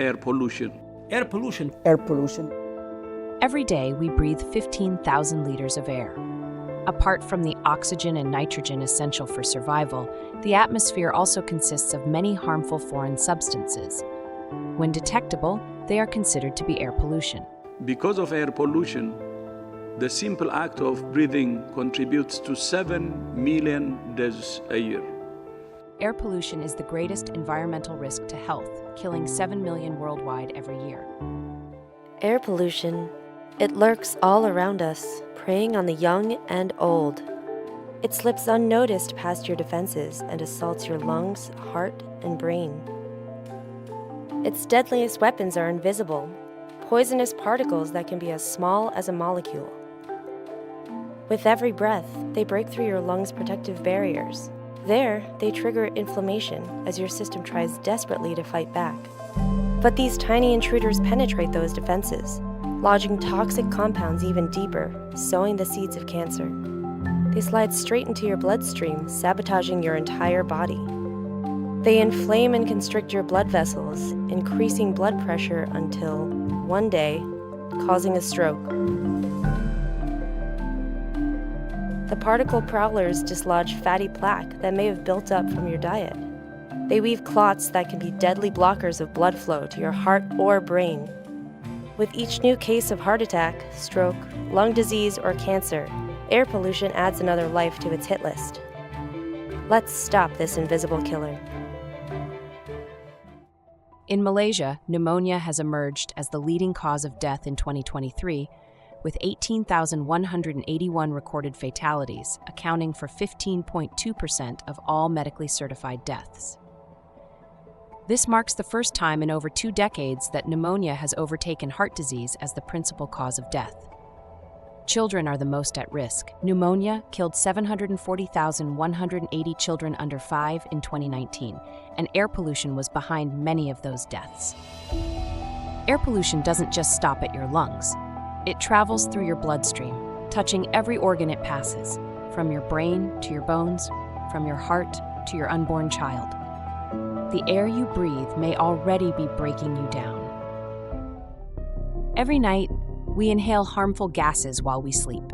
air pollution. Air pollution. Air pollution. Every day, we breathe 15,000 liters of air. Apart from the oxygen and nitrogen essential for survival, the atmosphere also consists of many harmful foreign substances. When detectable, they are considered to be air pollution. Because of air pollution, the simple act of breathing contributes to 7 million deaths a year. Air pollution is the greatest environmental risk to health, killing 7 million worldwide every year. Air pollution. It lurks all around us, preying on the young and old. It slips unnoticed past your defenses and assaults your lungs, heart, and brain. Its deadliest weapons are invisible, poisonous particles that can be as small as a molecule. With every breath, they break through your lungs' protective barriers. There, they trigger inflammation as your system tries desperately to fight back. But these tiny intruders penetrate those defenses, lodging toxic compounds even deeper, sowing the seeds of cancer. They slide straight into your bloodstream, sabotaging your entire body. They inflame and constrict your blood vessels, increasing blood pressure until, one day, causing a stroke. The particle prowlers dislodge fatty plaque that may have built up from your diet. They weave clots that can be deadly blockers of blood flow to your heart or brain. With each new case of heart attack, stroke, lung disease, or cancer, air pollution adds another life to its hit list. Let's stop this invisible killer. In Malaysia, pneumonia has emerged as the leading cause of death in 2023, with 18,181 recorded fatalities, accounting for 15.2% of all medically certified deaths. This marks the first time in over 2 decades that pneumonia has overtaken heart disease as the principal cause of death. Children are the most at risk. Pneumonia killed 740,180 children under 5 in 2019, and air pollution was behind many of those deaths. Air pollution doesn't just stop at your lungs. It travels through your bloodstream, touching every organ it passes, from your brain to your bones, from your heart to your unborn child. The air you breathe may already be breaking you down. Every night, we inhale harmful gases while we sleep.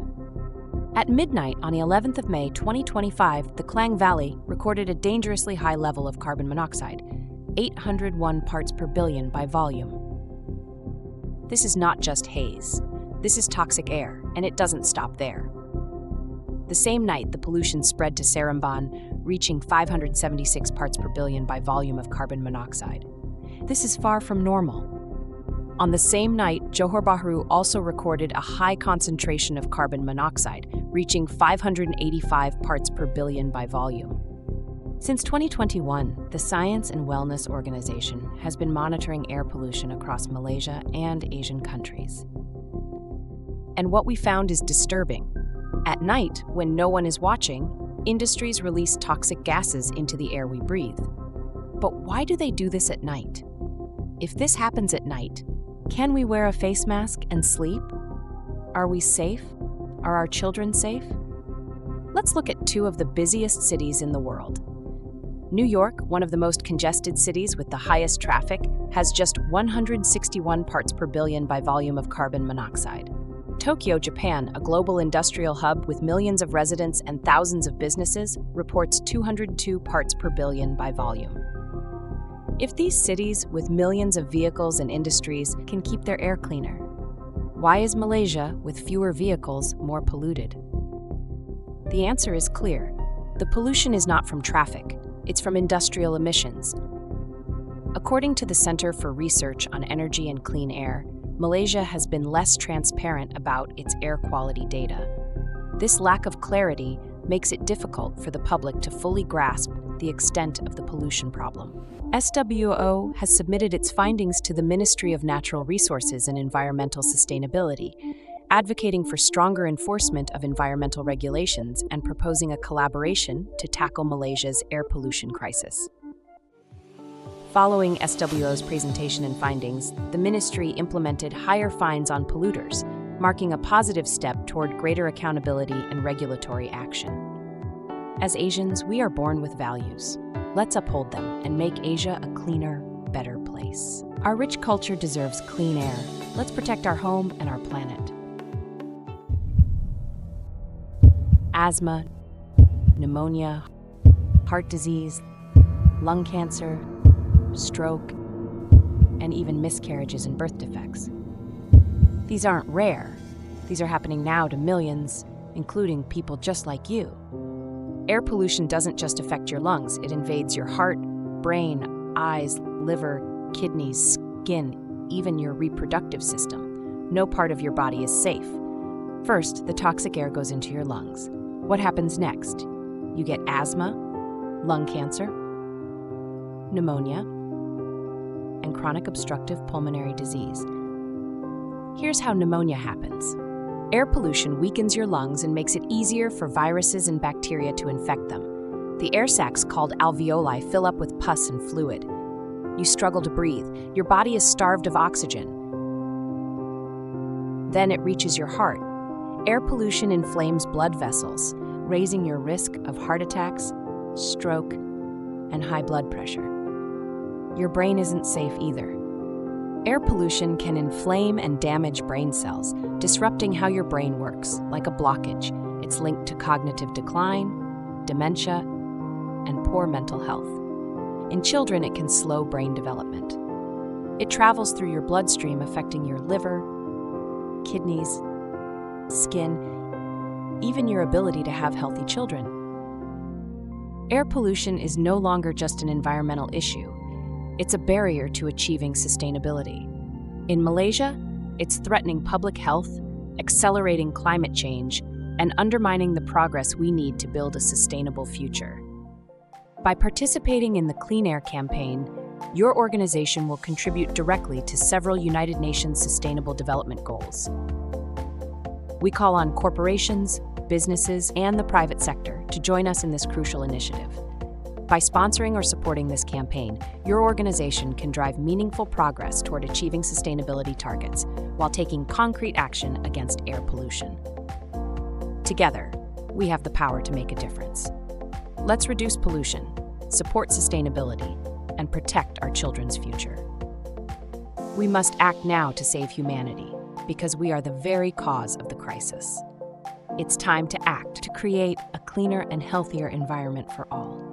At midnight on the 11th of May 2025, the Klang Valley recorded a dangerously high level of carbon monoxide, 801 parts per billion by volume. This is not just haze. This is toxic air, and it doesn't stop there. The same night, the pollution spread to Seremban, reaching 576 parts per billion by volume of carbon monoxide. This is far from normal. On the same night, Johor Bahru also recorded a high concentration of carbon monoxide, reaching 585 parts per billion by volume. Since 2021, the Science and Wellness Organization has been monitoring air pollution across Malaysia and Asian countries. And what we found is disturbing. At night, when no one is watching, industries release toxic gases into the air we breathe. But why do they do this at night? If this happens at night, can we wear a face mask and sleep? Are we safe? Are our children safe? Let's look at 2 of the busiest cities in the world. New York, one of the most congested cities with the highest traffic, has just 161 parts per billion by volume of carbon monoxide. Tokyo, Japan, a global industrial hub with millions of residents and thousands of businesses, reports 202 parts per billion by volume. If these cities, with millions of vehicles and industries, can keep their air cleaner, why is Malaysia, with fewer vehicles, more polluted? The answer is clear. The pollution is not from traffic, it's from industrial emissions. According to the Center for Research on Energy and Clean Air, Malaysia has been less transparent about its air quality data. This lack of clarity makes it difficult for the public to fully grasp the extent of the pollution problem. SWO has submitted its findings to the Ministry of Natural Resources and Environmental Sustainability, advocating for stronger enforcement of environmental regulations and proposing a collaboration to tackle Malaysia's air pollution crisis. Following SWO's presentation and findings, the ministry implemented higher fines on polluters, marking a positive step toward greater accountability and regulatory action. As Asians, we are born with values. Let's uphold them and make Asia a cleaner, better place. Our rich culture deserves clean air. Let's protect our home and our planet. Asthma, pneumonia, heart disease, lung cancer, stroke, and even miscarriages and birth defects. These aren't rare. These are happening now to millions, including people just like you. Air pollution doesn't just affect your lungs, it invades your heart, brain, eyes, liver, kidneys, skin, even your reproductive system. No part of your body is safe. First, the toxic air goes into your lungs. What happens next? You get asthma, lung cancer, pneumonia, and chronic obstructive pulmonary disease. Here's how pneumonia happens. Air pollution weakens your lungs and makes it easier for viruses and bacteria to infect them. The air sacs, called alveoli, fill up with pus and fluid. You struggle to breathe. Your body is starved of oxygen. Then it reaches your heart. Air pollution inflames blood vessels, raising your risk of heart attacks, stroke, and high blood pressure. Your brain isn't safe either. Air pollution can inflame and damage brain cells, disrupting how your brain works, like a blockage. It's linked to cognitive decline, dementia, and poor mental health. In children, it can slow brain development. It travels through your bloodstream, affecting your liver, kidneys, skin, even your ability to have healthy children. Air pollution is no longer just an environmental issue. It's a barrier to achieving sustainability. In Malaysia, it's threatening public health, accelerating climate change, and undermining the progress we need to build a sustainable future. By participating in the Clean Air campaign, your organization will contribute directly to several United Nations Sustainable Development Goals. We call on corporations, businesses, and the private sector to join us in this crucial initiative. By sponsoring or supporting this campaign, your organization can drive meaningful progress toward achieving sustainability targets while taking concrete action against air pollution. Together, we have the power to make a difference. Let's reduce pollution, support sustainability, and protect our children's future. We must act now to save humanity, because we are the very cause of the crisis. It's time to act to create a cleaner and healthier environment for all.